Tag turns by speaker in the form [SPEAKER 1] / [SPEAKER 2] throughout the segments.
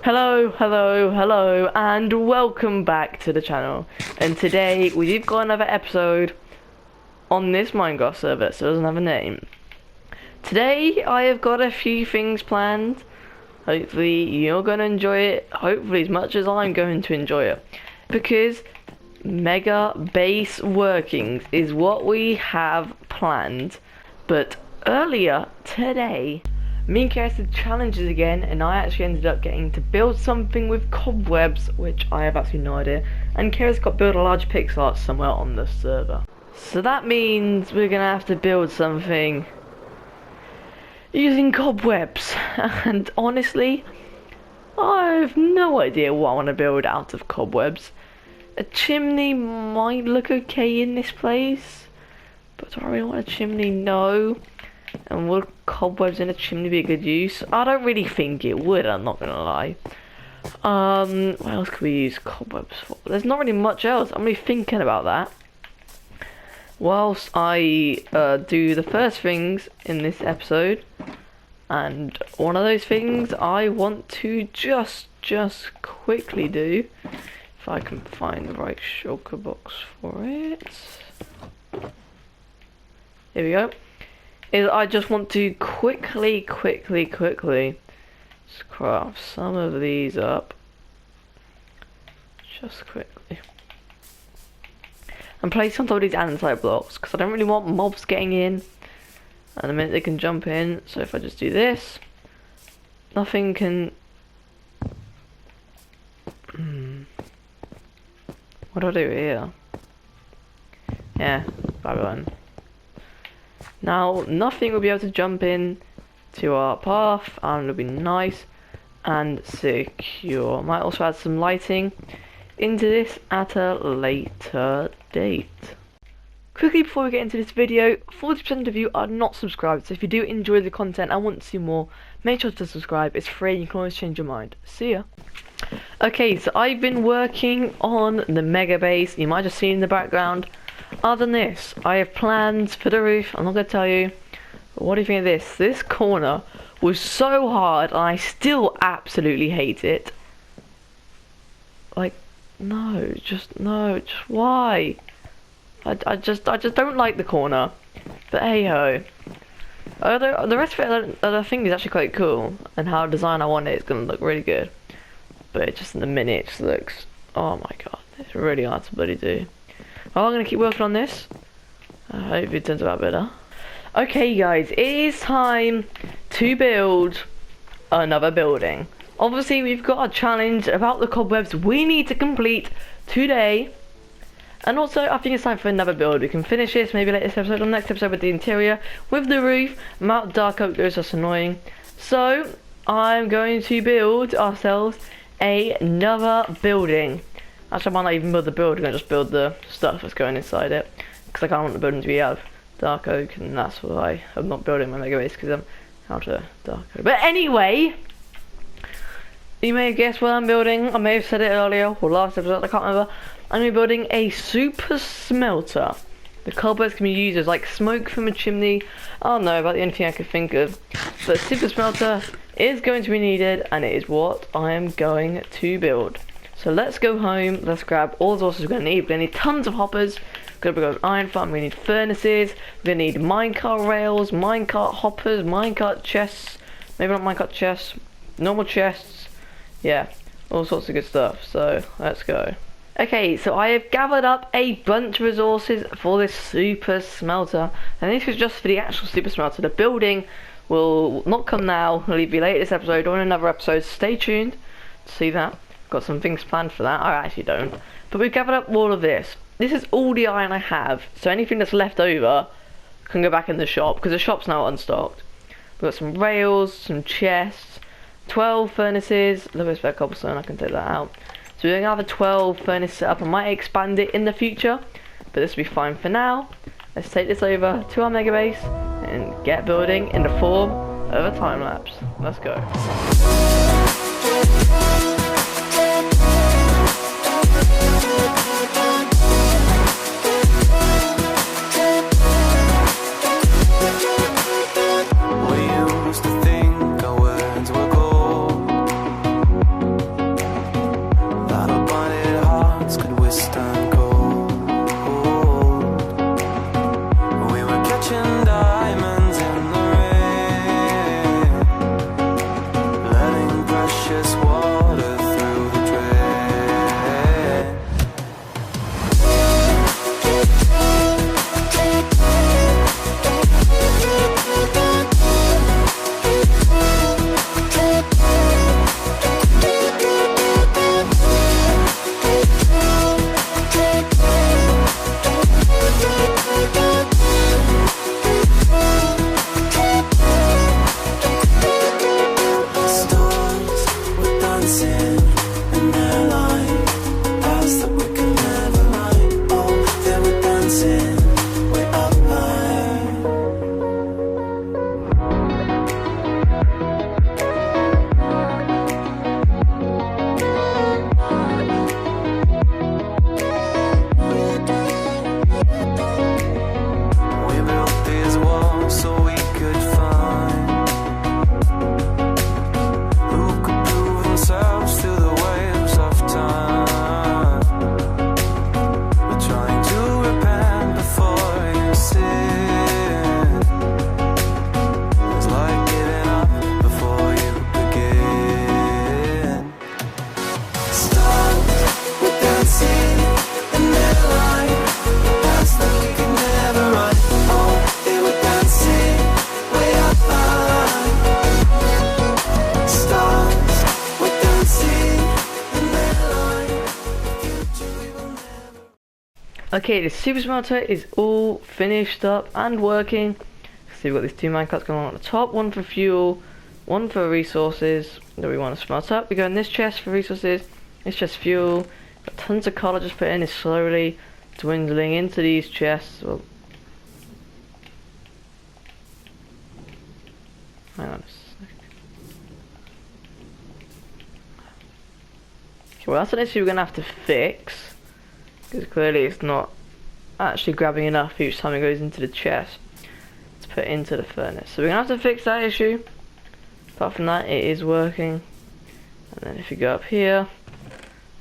[SPEAKER 1] Hello, and welcome back to the channel. And today we've got another episode on this Minecraft server, so it doesn't have a name. Today I have got a few things planned. Hopefully you're going to enjoy it, hopefully as much as I'm going to enjoy it. Because mega base workings is what we have planned. But earlier today, me and Kara did challenges again, and I actually ended up getting to build something with cobwebs, which I have absolutely no idea. And Kara's got to build a large pixel art somewhere on the server. So that means we're going to have to build something using cobwebs. And honestly, I have no idea what I want to build out of cobwebs. A chimney might look okay in this place, but do I really want a chimney? No. And would cobwebs in a chimney be a good use? I don't really think it would, I'm not gonna lie. What else could we use cobwebs for? There's not really much else. I'm really thinking about that whilst I do the first things in this episode. And one of those things I want to just quickly do, if I can find the right shulker box for it. Here we go. Is I just want to quickly craft some of these up. Just quickly. And place on top of these andesite blocks, because I don't really want mobs getting in. And the minute they can jump in, so if I just do this, nothing can... What do I do here? Yeah, Babylon. Now, nothing will be able to jump in to our path, and it'll be nice and secure. Might also add some lighting into this at a later date. Quickly before we get into this video, 40% of you are not subscribed, so if you do enjoy the content and want to see more, make sure to subscribe. It's free, you can always change your mind. See ya. Okay, so I've been working on the mega base. You might just see in the background. Other than this, I have plans for the roof. I'm not going to tell you. But what do you think of this? This corner was so hard, and I still absolutely hate it. Like, just why? I just don't like the corner. But hey ho. The rest of it, I think, is actually quite cool, and how design I want it is going to look really good. But it just in the minute, it just looks, oh my god, it's really hard to bloody do. Well, I'm going to keep working on this. I hope it turns out better. Okay guys, it is time to build another building. Obviously we've got a challenge about the cobwebs we need to complete today. And also I think it's time for another build. We can finish this maybe later this episode or next episode with the interior. With the roof, Mount Dark Oak is just annoying. So I'm going to build ourselves another building. Actually, I might not even build the building, I'll just build the stuff that's going inside it. Because I kind of want the building to be out of dark oak, and that's why I'm not building my mega base, because I'm out of dark oak. But anyway, you may have guessed what I'm building. I may have said it earlier, or last episode, I can't remember. I'm going to be building a super smelter. The cobwebs can be used as like smoke from a chimney. I don't know, about the only thing I could think of. But super smelter is going to be needed, and it is what I am going to build. So let's go home, let's grab all the resources we're going to need. We're going to need tons of hoppers, we're going to go iron farm, we're going to need furnaces, we're going to need minecart rails, minecart hoppers, minecart chests, maybe not minecart chests, normal chests, yeah, all sorts of good stuff, so let's go. Okay, so I have gathered up a bunch of resources for this super smelter, and this is just for the actual super smelter. The building will not come now, it'll be later this episode or in another episode, stay tuned to see that. Got some things planned for that. I actually don't. But we've gathered up all of this. This is all the iron I have. So anything that's left over can go back in the shop, because the shop's now unstocked. We've got some rails, some chests, 12 furnaces, a little bit of cobblestone, I can take that out. So we're going to have a 12 furnace set up. I might expand it in the future, but this will be fine for now. Let's take this over to our mega base and get building in the form of a time lapse. Let's go.
[SPEAKER 2] dancing in their light, past that we can never write. Oh, they were dancing way up high. We built these walls so we could find who could prove themselves to the waves of time. We're trying to repent before you sin. It's like giving up before you begin. Stars were dancing in their light, past that we can never run. Oh, they were dancing way up high. Stars were dancing in their light, future we will never.
[SPEAKER 1] Okay, the super smelter is all finished up and working. So we've got these two minecarts going on at the top, one for fuel, one for resources that we want to smelt up. We go in this chest for resources, this chest fuel. Got tons of color just put in, is slowly dwindling into these chests. Well, hang on a sec. Okay, well that's an issue we're going to have to fix, because clearly it's not actually grabbing enough each time it goes into the chest to put into the furnace. So we're going to have to fix that issue. Apart from that, it is working. And then if you go up here,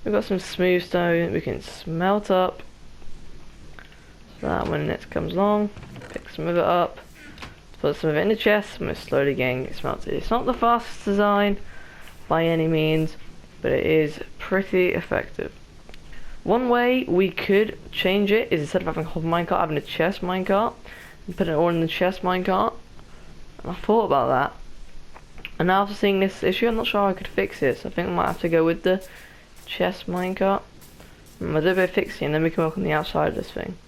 [SPEAKER 1] we've got some smooth stone we can smelt up. So that when the next comes along, pick some of it up, put some of it in the chest, and we're slowly getting it smelted. It's not the fastest design by any means, but it is pretty effective. One way we could change it is instead of having a whole minecart, having a chest minecart, and put it all in the chest minecart. And I thought about that. And now after seeing this issue, I'm not sure how I could fix it, so I think I might have to go with the chest minecart. I'll do a bit of fixing and then we can work on the outside of this thing.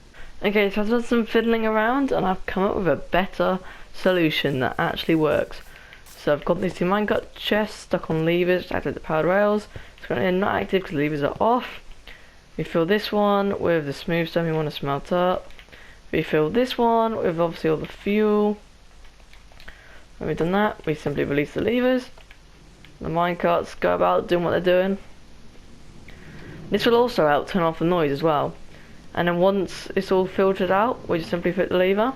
[SPEAKER 1] Okay, so I've done some fiddling around and I've come up with a better solution that actually works. So I've got these two minecart chests stuck on levers, active the powered rails. It's currently not active because the levers are off. We fill this one with the smooth stone we want to smelt up. We fill this one with obviously all the fuel. When we've done that, we simply release the levers. The minecarts go about doing what they're doing. This will also help turn off the noise as well. And then once it's all filtered out, we just simply flip the lever.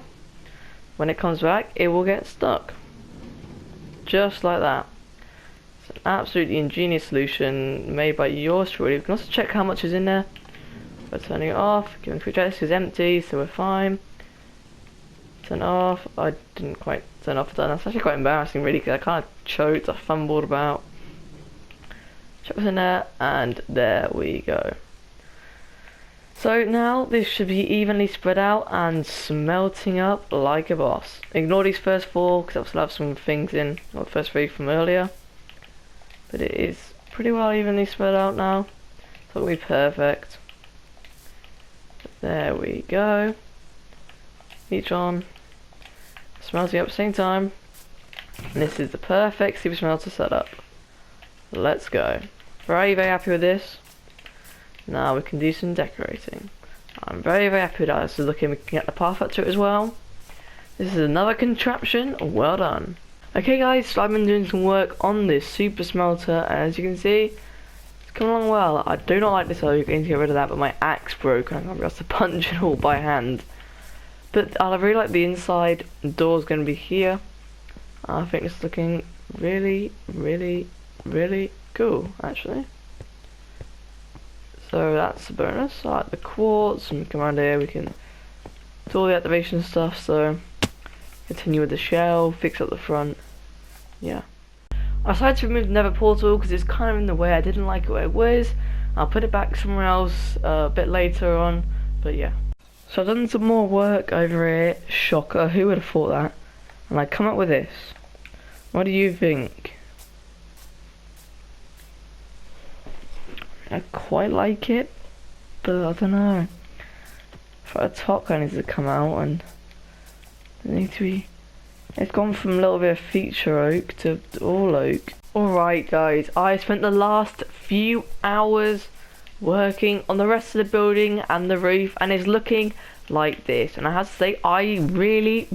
[SPEAKER 1] When it comes back, it will get stuck. Just like that. It's an absolutely ingenious solution made by yours truly. We can also check how much is in there by turning it off. Giving a quick check, this is empty, so we're fine. Turn off. I didn't quite turn off that. That's actually quite embarrassing really, because I kind of choked, I fumbled about. Check what's in there, and there we go. So now this should be evenly spread out and smelting up like a boss. Ignore these first four because I'll still have some things in, or the first three from earlier. But it is pretty well evenly spread out now. So it'll be perfect. There we go. Each on. Smelting up at the same time. And this is the perfect super smelter setup. Let's go. Very, very happy with this. Now we can do some decorating. I'm very, very happy with that. So looking, we can get the path up to it as well. This is another contraption. Well done. Okay guys, so I've been doing some work on this super smelter, and as you can see, it's coming along well. I do not like this, so you're going to get rid of that, but my axe broke and I'm going to have to punch it all by hand. But I really like the inside. The door's going to be here. I think it's looking really, really, really cool, actually. So that's a bonus. I like the quartz, and we come around here, we can do all the activation stuff, so continue with the shell, fix up the front, yeah. I decided to remove the nether portal because it's kind of in the way. I didn't like it where it was. I'll put it back somewhere else a bit later on, but yeah. So I've done some more work over here. Shocker, who would have thought that? And I come up with this. What do you think? I quite like it, but I don't know. For the top kind needs to come out, and it needs to be. It's gone from a little bit of feature oak to all oak. Alright guys, I spent the last few hours working on the rest of the building and the roof, and it's looking like this, and I have to say I really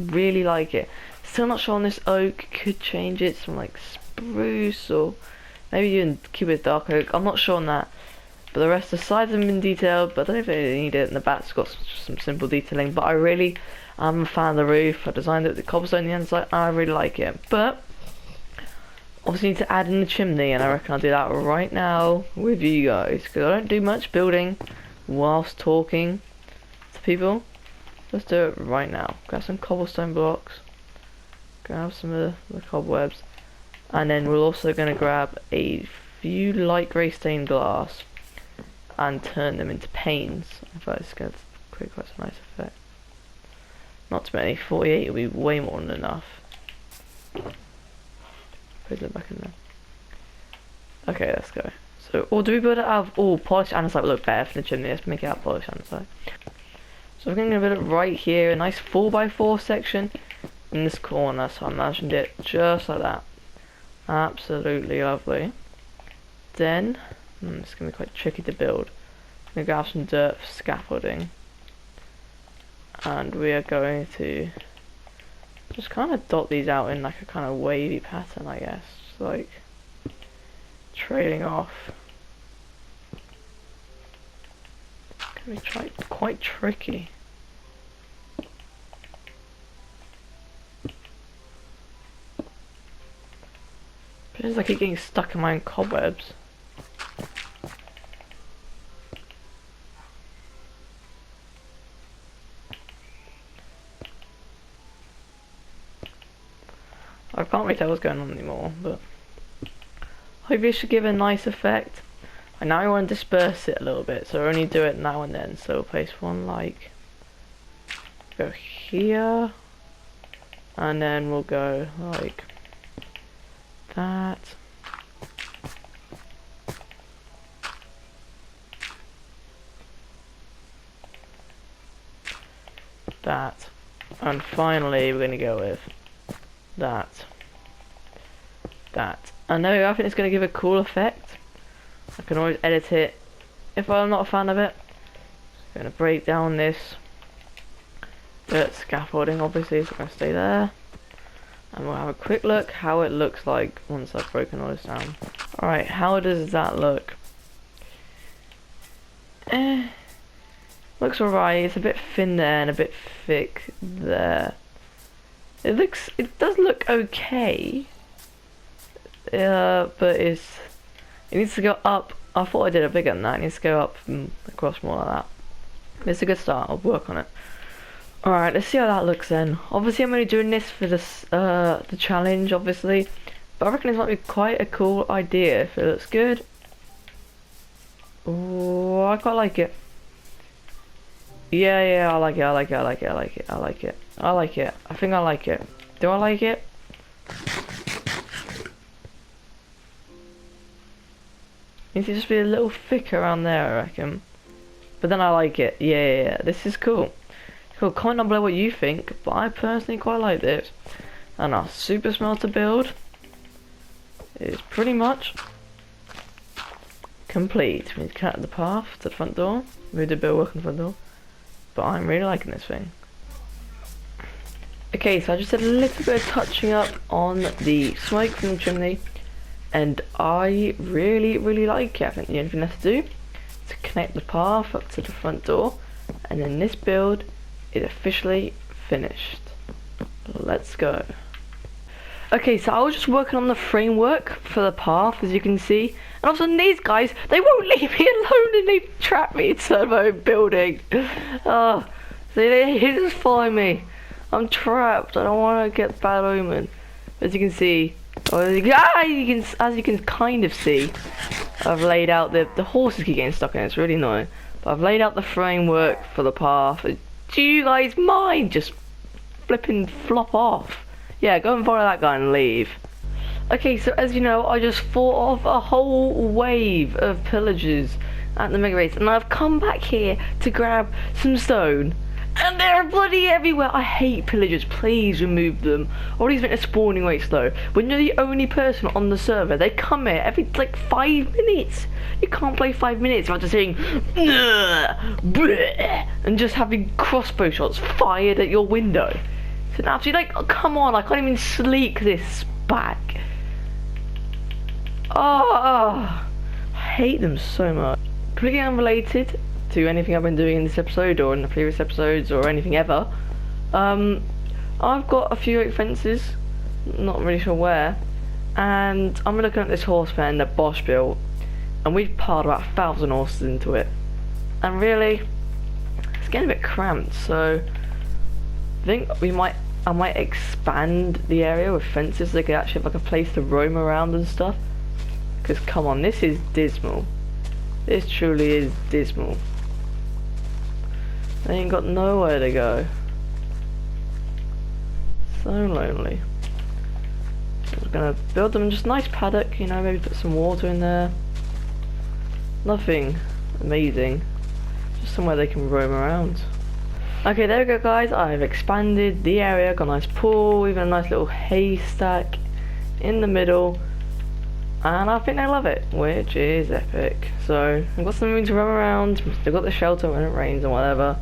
[SPEAKER 1] like it. Still not sure on this oak, could change it to like spruce or maybe even keep it dark oak, I'm not sure on that. But the rest of the sides have been detailed, but I don't know if they need it, and the back's got some simple detailing, but I really am a fan of the roof. I designed it with the cobblestone on the inside, and I really like it. But obviously need to add in the chimney, and I reckon I'll do that right now with you guys, because I don't do much building whilst talking to people. Let's do it right now. Grab some cobblestone blocks, grab some of the cobwebs, and then we're also going to grab a few light grey stained glass and turn them into panes. In fact, it's going to create quite a nice effect. Not too many, 48 will be way more than enough. Put it back in there. Okay, let's go. So, or do we build it out of all polished andesite will look better for the chimney? Let's make it out of polished andesite. So we're going to build it right here, a nice 4x4 section in this corner. So I imagined it just like that. Absolutely lovely. Then, it's going to be quite tricky to build. I'm going to grab some dirt for scaffolding, and we are going to just kind of dot these out in like a kind of wavy pattern, I guess, just like trailing off. Can be quite tricky. But it's like I keep getting stuck in my own cobwebs. I can't really tell what's going on anymore, but hopefully it should give a nice effect. And now I want to disperse it a little bit, so I only do it now and then. So we'll place one like, go here, and then we'll go like that. That. And finally we're going to go with that. I know, I think it's going to give a cool effect. I can always edit it if I'm not a fan of it. I'm going to break down this dirt scaffolding, obviously, so I'm going to stay there. And we'll have a quick look how it looks like once I've broken all this down. Alright, how does that look? Looks alright, it's a bit thin there and a bit thick there. It does look okay, but it needs to go up. I thought I did it bigger than that. It needs to go up across more like that. It's a good start. I'll work on it. Alright, let's see how that looks then. Obviously I'm only doing this for this the challenge, obviously, but I reckon this might be quite a cool idea if it looks good. Oh, I quite like it. Yeah, I like it. I think I like it. Do I like it? Needs to just be a little thicker around there, I reckon. But then I like it. Yeah. This is cool. Cool. Comment down below what you think, but I personally quite like this. And our super smelter build is pretty much complete. We need to cut the path to the front door. We did build work on the front door. But I'm really liking this thing. Okay, so I just did a little bit of touching up on the smoke from the chimney, and I really like it. I think the only thing left to do is to connect the path up to the front door, and then this build is officially finished. Let's go. Okay, so I was just working on the framework for the path, as you can see, and all of a sudden these guys, they won't leave me alone, and they trap me inside my own building. Oh, they just follow me. I'm trapped. I don't want to get bad omen. As you can see, as you can kind of see, I've laid out the horses keep getting stuck in it. It's really annoying. But I've laid out the framework for the path. Do you guys mind just flipping flop off? Yeah, go and follow that guy and leave. Okay, so as you know, I just fought off a whole wave of pillagers at the megabase, and I've come back here to grab some stone And they're bloody everywhere. I hate pillagers. Please remove them. All these are spawning way slow. When you're the only person on the server, they come here every like 5 minutes. You can't play 5 minutes without just saying bleh, and just having crossbow shots fired at your window. It's an absolute like, oh, come on, I can't even sleek this back. Oh, I hate them so much. Pretty unrelated to anything I've been doing in this episode or in the previous episodes or anything ever. I've got a few fences, not really sure where, and I'm looking at this horse pen that Bosch built, and we've piled about 1,000 horses into it, and really it's getting a bit cramped, so I think I might expand the area with fences so they could actually have like a place to roam around and stuff, because come on, this is dismal. This truly is dismal. They ain't got nowhere to go. So lonely. I was gonna build them just a nice paddock, you know, maybe put some water in there. Nothing amazing. Just somewhere they can roam around. Okay, there we go guys. I've expanded the area, got a nice pool, even a nice little haystack in the middle. And I think they love it, which is epic. So, I've got something to run around, they've got the shelter when it rains and whatever.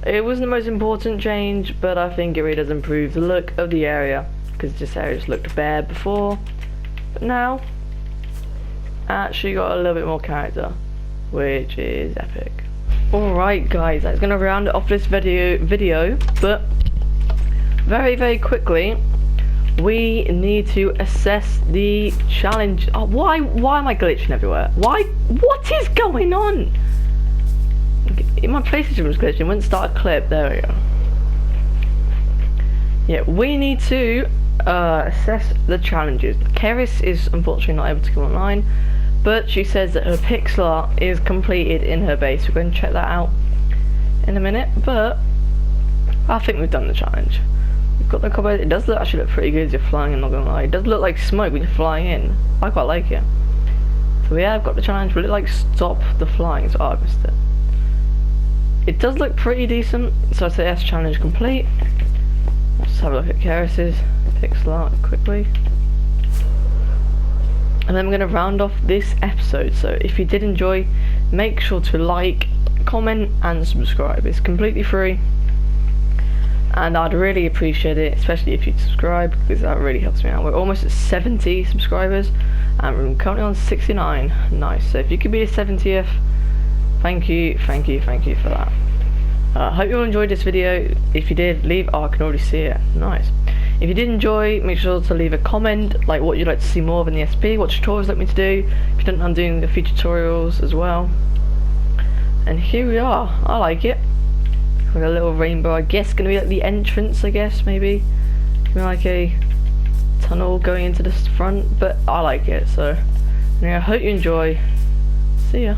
[SPEAKER 1] It wasn't the most important change, but I think it really does improve the look of the area, because this area just looked bare before. But now, actually got a little bit more character, which is epic. Alright guys, that's going to round it off this video, but very, very quickly, we need to assess the challenge. Oh, why am I glitching everywhere? What is going on? My PlayStation was glitching, wouldn't start a clip, there we go. Yeah, we need to assess the challenges. Keris is unfortunately not able to come online, but she says that her pixel art is completed in her base. We're going to check that out in a minute, but I think we've done the challenge. We've got the cobwebs. It does actually look pretty good as you're flying, I'm not gonna lie. It does look like smoke when you're flying in. I quite like it. So yeah, I've got the challenge. Will it like stop the flying? So I missed it. It does look pretty decent, so I'd say yes, challenge complete. Let's have a look at Keris's pixel art quickly. And then we're going to round off this episode. So if you did enjoy, make sure to like, comment and subscribe. It's completely free. And I'd really appreciate it, especially if you'd subscribe, because that really helps me out. We're almost at 70 subscribers, and we're currently on 69. Nice. So if you could be the 70th, thank you for that. Hope you all enjoyed this video. If you did, leave. Oh, I can already see it. Nice. If you did enjoy, make sure to leave a comment, like what you'd like to see more of in the SP, what tutorials you'd like me to do. If you don't, I'm doing a few tutorials as well. And here we are. I like it. Like a little rainbow, I guess, gonna be like the entrance, I guess, maybe. Maybe like a tunnel going into the front, but I like it, so. Anyway, I hope you enjoy. See ya.